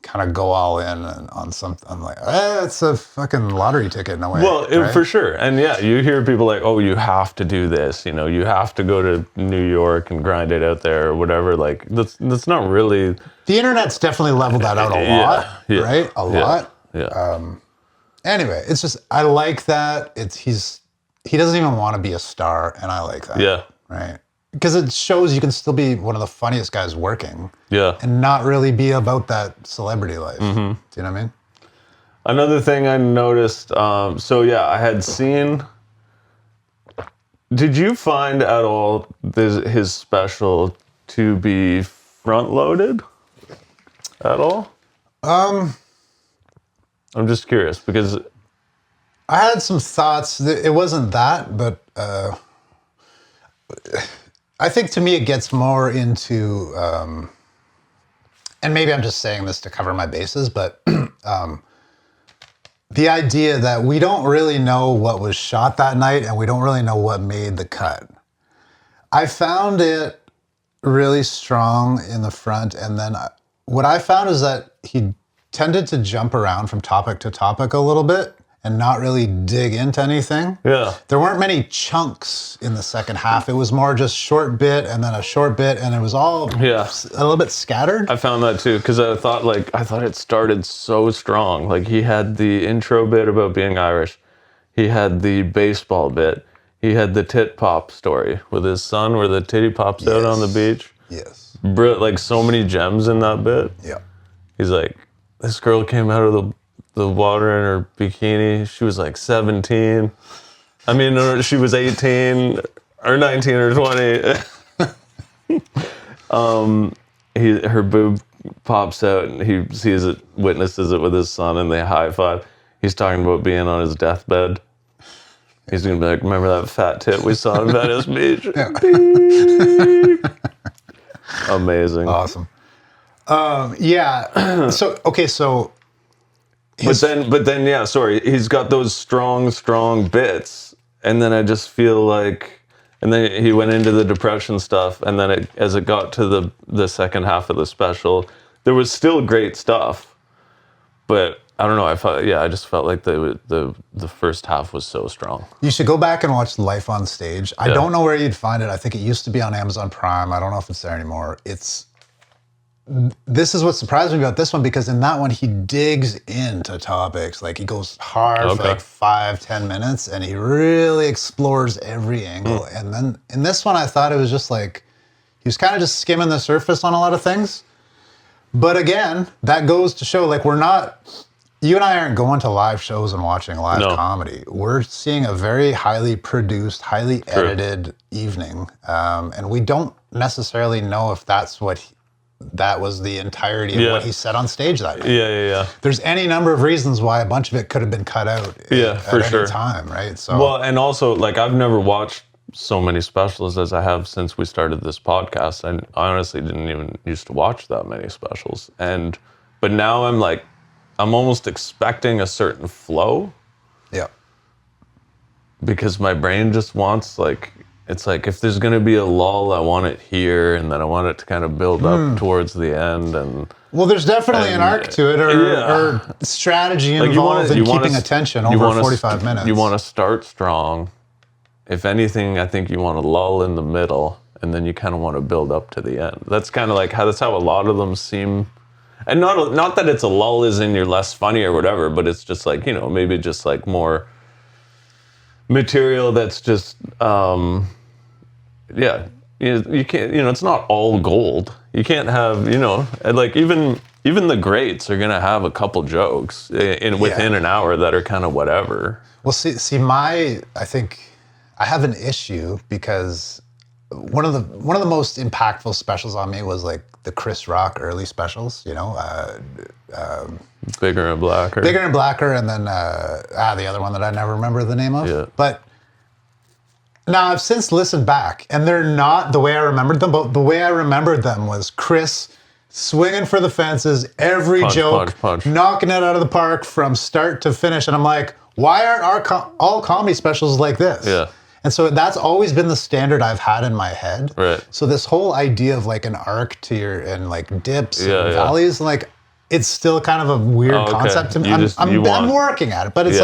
kind of go all in on something. I'm like, it's a fucking lottery ticket in a way. Well, right? for sure. And yeah, you hear people like, oh, you have to do this. You have to go to New York and grind it out there or whatever. Like, that's not really. The internet's definitely leveled that out a lot, right? A lot. Yeah. Anyway, it's just, I like that. He doesn't even want to be a star, and I like that. Yeah. Right? Because it shows you can still be one of the funniest guys working. Yeah. And not really be about that celebrity life. Do you know what I mean? Another thing I noticed, I had seen. Did you find at all his special to be front loaded at all? I'm just curious because I had some thoughts. It wasn't that, but I think to me it gets more into, and maybe I'm just saying this to cover my bases, but the idea that we don't really know what was shot that night and we don't really know what made the cut. I found it really strong in the front, and then what I found is that he tended to jump around from topic to topic a little bit, and not really dig into anything. Yeah. There weren't many chunks in the second half. It was more just short bit and then a short bit, and it was all a little bit scattered. I found that too, because I thought it started so strong. Like, he had the intro bit about being Irish. He had the baseball bit. He had the tit pop story with his son where the titty pops out on the beach. Yes. Like, so many gems in that bit. Yeah. He's like, this girl came out of the water in her bikini. She was like 17. I mean, or she was 18 or 19 or 20. Her boob pops out and he sees it, witnesses it with his son, and they high five. He's talking about being on his deathbed. He's gonna be like, remember that fat tit we saw in Venice Beach? Yeah. Amazing. Awesome. Yeah. So But then, yeah, sorry. He's got those strong bits, and then I just feel like, and then he went into the depression stuff, and then as it got to the second half of the special, there was still great stuff, but I don't know. I just felt like the first half was so strong. You should go back and watch Life on Stage. I don't know where you'd find it. I think it used to be on Amazon Prime. I don't know if it's there anymore. This is what surprised me about this one, because in that one he digs into topics. Like, he goes hard for like 5-10 minutes, and he really explores every angle. And then in this one, I thought it was just like he was kind of just skimming the surface on a lot of things. But again, that goes to show, like, you and I aren't going to live shows and watching live comedy. We're seeing a very highly produced, highly edited evening, and we don't necessarily know if that was the entirety of what he said on stage that night. Yeah. There's any number of reasons why a bunch of it could have been cut out at any time, right? So, well, and also, like, I've never watched so many specials as I have since we started this podcast. I honestly didn't even used to watch that many specials. But now I'm almost expecting a certain flow. Yeah. Because my brain just wants, like, it's like, if there's going to be a lull, I want it here, and then I want it to kind of build up towards the end. Well, there's definitely an arc to it, or strategy involved in keeping attention over 45 minutes. You want to start strong. If anything, I think you want to lull in the middle, and then you kind of want to build up to the end. That's kind of like that's how a lot of them seem. And not that it's a lull as in you're less funny or whatever, but it's just like, maybe just like more material that's just, you can't, it's not all gold. You can't have, like even the greats are going to have a couple jokes within an hour that are kind of whatever. Well, see, I think I have an issue because one of the most impactful specials on me was like the Chris Rock early specials, Bigger and Blacker. Bigger and Blacker, and then the other one that I never remember the name of. Yeah. But now I've since listened back, and they're not the way I remembered them, but the way I remembered them was Chris swinging for the fences, every joke, knocking it out of the park from start to finish. And I'm like, why aren't all comedy specials like this? Yeah. And so that's always been the standard I've had in my head. Right. So this whole idea of like an arc to and like dips and valleys, like it's still kind of a weird concept to me. I'm working at it, but it's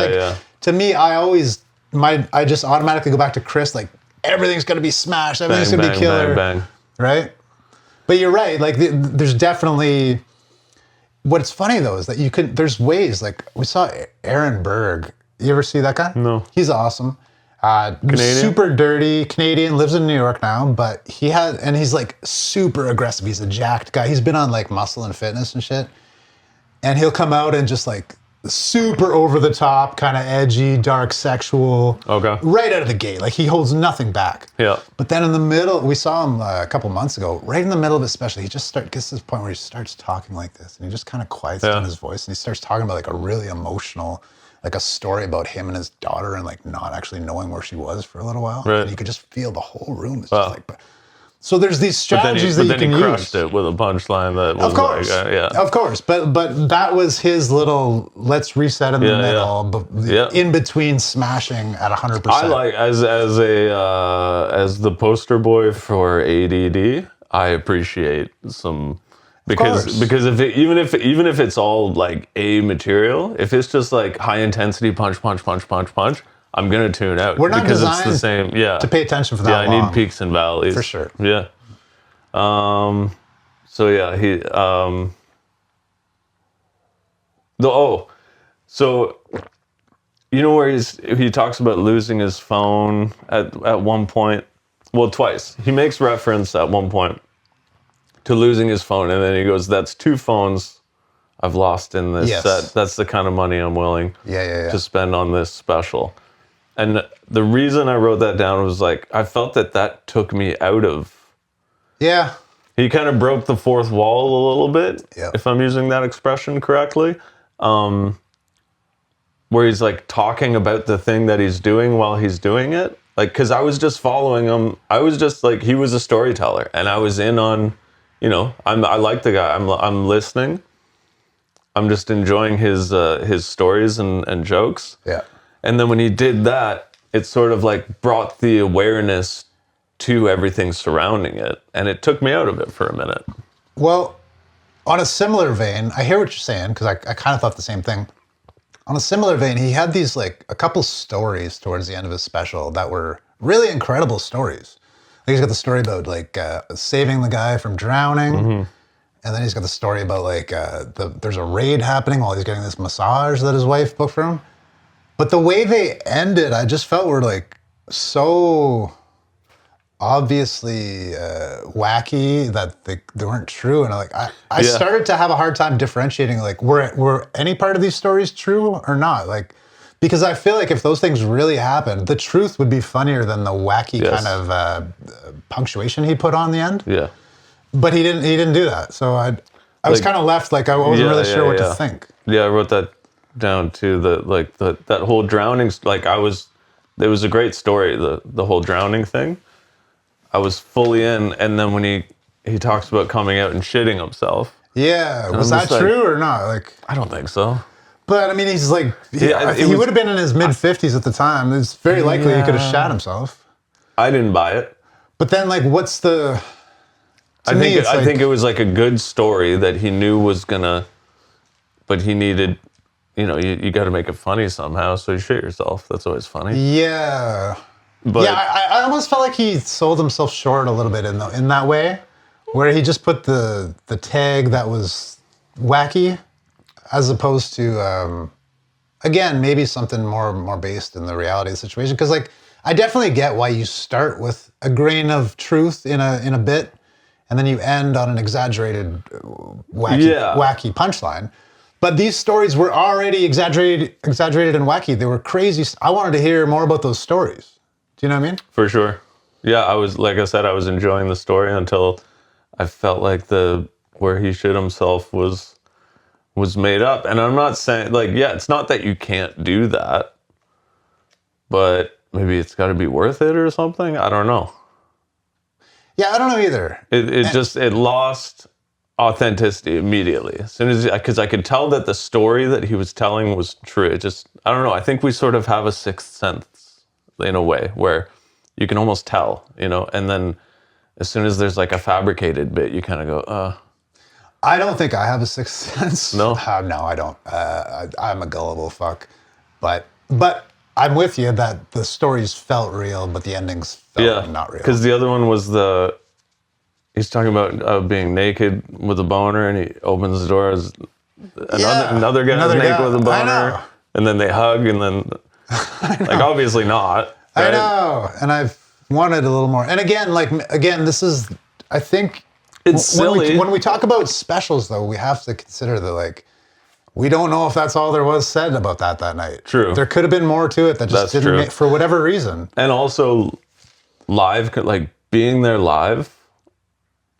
to me, I just automatically go back to Chris, like everything's going to be smashed, everything's going to be killer. Bang. Right? But you're right. Like there's definitely, what's funny though is that there's ways, like we saw Aaron Berg. You ever see that guy? No. He's awesome. Canadian? Super dirty, Canadian, lives in New York now, but he's like super aggressive. He's a jacked guy. He's been on like Muscle and Fitness and shit. And he'll come out and just like super over the top, kind of edgy, dark, sexual. Okay. Right out of the gate. Like he holds nothing back. Yeah. But then in the middle, we saw him a couple months ago, right in the middle of his special, he just gets to this point where he starts talking like this and he just kind of quiets down his voice and he starts talking about like a really emotional, like a story about him and his daughter and like not actually knowing where she was for a little while. Right. And you could just feel the whole room is just like, so there's these strategies that you can use. But then he crushed it with a punchline that was Of course. But that was his little, let's reset in the middle, in between smashing at 100%. I like, as the poster boy for ADD, I appreciate some course. Because even if it's all like A material, if it's just like high intensity punch, I'm gonna tune out. We're not because it's designed the same. Yeah, to pay attention for that yeah, long. I need peaks and valleys For sure. Yeah. So yeah, so you know where he talks about losing his phone at one point. Well, twice. He makes reference at one point to losing his phone, and then he goes, "That's 2 phones I've lost in this set. That's the kind of money I'm willing to spend on this special." And the reason I wrote that down was like, I felt that took me out of. Yeah. He kind of broke the 4th wall a little bit, Yep. if I'm using that expression correctly. Where he's like talking about the thing that he's doing while he's doing it. Like, because I was just following him. I was just like, he was a storyteller, and I was in on, I like the guy. I'm listening. I'm just enjoying his stories and jokes. Yeah. And then when he did that, it sort of like brought the awareness to everything surrounding it, and it took me out of it for a minute. Well, on a similar vein, I hear what you're saying, because I kind of thought the same thing. On a similar vein, he had these like a couple stories towards the end of his special that were really incredible stories. Like he's got the story about like saving the guy from drowning, and then he's got the story about like there's a raid happening while he's getting this massage that his wife booked for him. But the way they ended, I just felt were like so obviously wacky that they weren't true, and I started to have a hard time differentiating like were any part of these stories true or not, like, because I feel like if those things really happened, the truth would be funnier than the wacky kind of punctuation he put on the end. Yeah, but he didn't do that, so I was kind of left like I wasn't really sure what to think. Yeah, I wrote that down too. That whole drowning, like it was a great story. The whole drowning thing. I was fully in, and then when he talks about coming out and shitting himself. Yeah, was that true or not? Like, I don't think so. But I mean, he's like, he would have been in his mid-50s at the time. It's very likely he could have shat himself. I didn't buy it. But then, like, what's the? I think it was like a good story that he knew was gonna, but he needed, you got to make it funny somehow. So you shit yourself. That's always funny. Yeah. But yeah, I almost felt like he sold himself short a little bit in that way, where he just put the tag that was wacky, as opposed to, again, maybe something more based in the reality of the situation. Because like, I definitely get why you start with a grain of truth in a bit, and then you end on an exaggerated, wacky punchline. But these stories were already exaggerated and wacky. They were crazy. I wanted to hear more about those stories. Do you know what I mean? For sure. Yeah, I was, like I said, I was enjoying the story until I felt like where he shit himself was made up. And I'm not saying, like, it's not that you can't do that, but maybe it's got to be worth it or something. I don't know. Yeah, I don't know either. It lost authenticity immediately. As soon as, because I could tell that the story that he was telling was true. I don't know. I think we sort of have a sixth sense in a way where you can almost tell, and then as soon as there's like a fabricated bit, you kind of go, I don't think I have a sixth sense. No? No, I don't. I'm a gullible fuck. But I'm with you that the stories felt real, but the endings felt not real. Because the other one was he's talking about being naked with a boner, and he opens the door as another guy's naked with a boner, and then they hug, and then like obviously not. Right? I know, and I've wanted a little more. And again, this is, I think, it's silly. When we talk about specials, though, we have to consider that we don't know if that's all there was said about that night. True. There could have been more to it that just didn't make, for whatever reason. And also, live, like being there live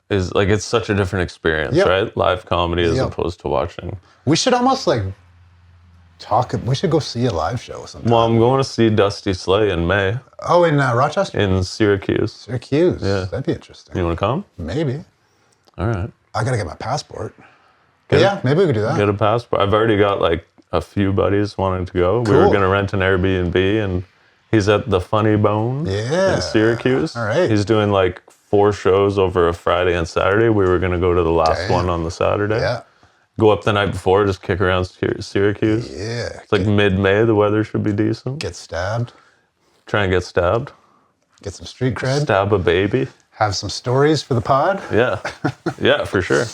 is like, it's such a different experience, right? Live comedy as opposed to watching. We should almost we should go see a live show sometime. Well, I'm going to see Dusty Slay in May. Oh, in Rochester? In Syracuse. Syracuse. Yeah. That'd be interesting. You want to come? Maybe. All right. I got to get my passport. Maybe we could do that. Get a passport. I've already got like a few buddies wanting to go. Cool. We were going to rent an Airbnb, and he's at the Funny Bone in Syracuse. All right. He's doing like 4 shows over a Friday and Saturday. We were going to go to the last Damn. one on the Saturday. Yeah. Go up the night before, just kick around Syracuse. Yeah. It's like mid-May. The weather should be decent. Get stabbed. Try and get stabbed. Get some street cred. Stab a baby. Have some stories for the pod. Yeah. Yeah, for sure.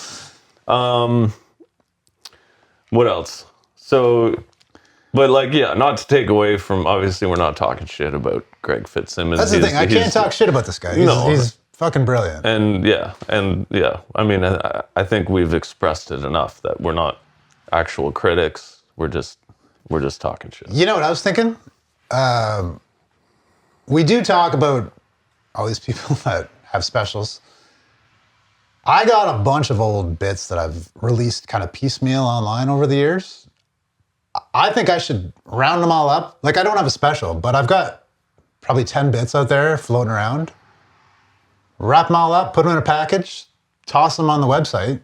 What else? So, but like, yeah, not to take away from, obviously we're not talking shit about Greg Fitzsimmons. That's the thing. I can't talk shit about this guy. He's fucking brilliant. And yeah. I mean, I think we've expressed it enough that we're not actual critics. We're just talking shit. You know what I was thinking? We do talk about all these people that have specials. I got a bunch of old bits that I've released kind of piecemeal online over the years. I think I should round them all up. Like, I don't have a special, but I've got probably 10 bits out there floating around. Wrap them all up, put them in a package, toss them on the website.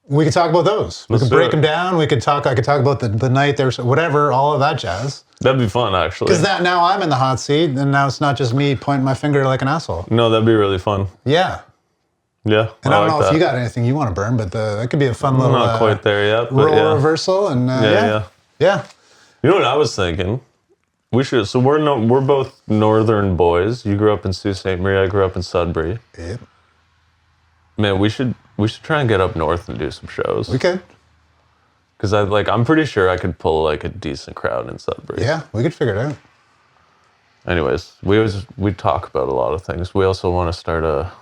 We could talk about those. We could break them down. I could talk about the night there, whatever, all of that jazz. That'd be fun, actually. Because now I'm in the hot seat, and now it's not just me pointing my finger like an asshole. No, that'd be really fun. Yeah. Yeah, And I don't know if you got anything you want to burn, but that could be a fun little not quite there yet, but role reversal. And yeah. You know what I was thinking? We should. So we're both northern boys. You grew up in Sault Ste. Marie. I grew up in Sudbury. Yep. Man, we should try and get up north and do some shows. We could. Because I'm pretty sure I could pull like a decent crowd in Sudbury. Yeah, we could figure it out. Anyways, we talk about a lot of things. We also want to start a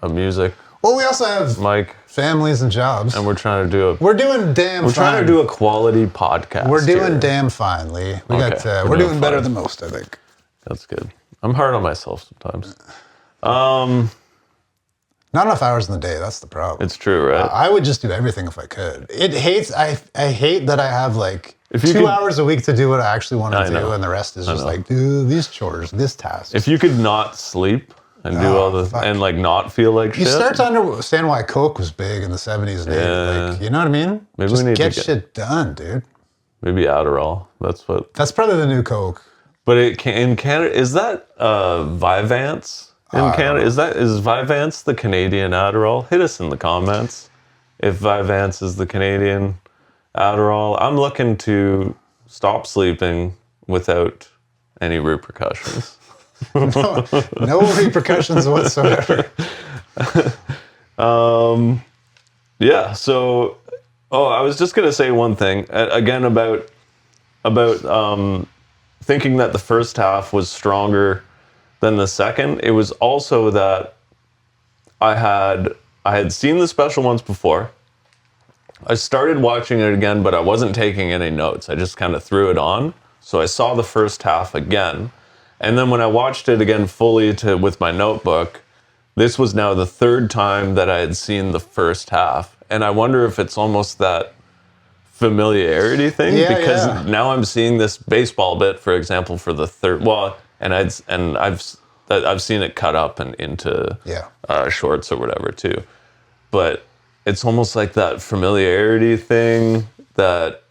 music. Well, we also have Mike, families and jobs. and we're trying to do We're doing damn fine. We're trying to do a quality podcast. We're doing here. damn fine, Lee. Okay, We're doing better fine. than most, I think. That's good. I'm hard on myself sometimes. Not enough hours in the day. That's the problem. It's true, right? I would just do everything if I could. I hate that I have like If you 2 could- hours a week to do what I actually want to do, know. and the rest is just know. like do these chores, this task. If you could not sleep and do all the fuck. and like not feel like you shit. start to understand why Coke was big in the 70s and 80s. Yeah. Like, you know what I mean? Maybe just we need to get get- shit done, dude. Maybe Adderall. That's what. That's probably the new Coke. But in Canada, is that Vyvanse? In Canada, is Vyvanse the Canadian Adderall? Hit us in the comments if Vyvanse is the Canadian Adderall. I'm looking to stop sleeping without any repercussions. No repercussions whatsoever. Yeah. So, I was just gonna say one thing again about thinking that the first half was stronger than the second. It was also that I had seen the special once before. I started watching it again, but I wasn't taking any notes. I just kind of threw it on. So I saw the first half again. And then when I watched it again fully with my notebook, this was now the third time that I had seen the first half. And I wonder if it's almost that familiarity thing, because now I'm seeing this baseball bit, for example, for the third. Well, and I've seen it cut up and into shorts or whatever too. But it's almost like that familiarity thing. That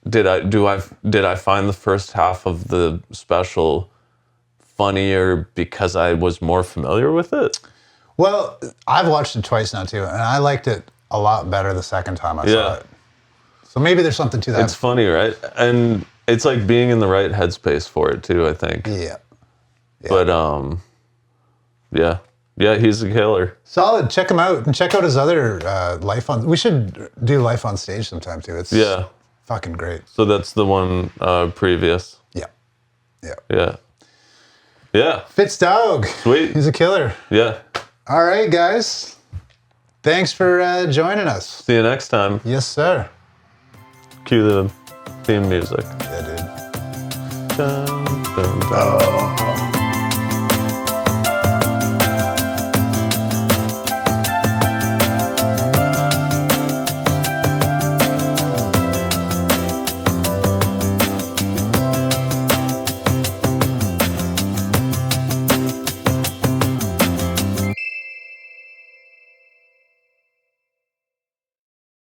did I find the first half of the special funnier because I was more familiar with it? Well, I've watched it twice now too, and I liked it a lot better the second time I saw it. So maybe there's something to that. It's funny, right? And it's like being in the right headspace for it too, I think. Yeah. But yeah, he's a killer. Solid. Check him out and check out his other Life on. We should do Life on Stage sometime too. It's fucking great. So that's the one previous. Yeah. Fitz Dog. Sweet. He's a killer. Yeah. All right, guys. Thanks for joining us. See you next time. Yes, sir. Cue the theme music. Yeah, dude. Dun, dun, dun.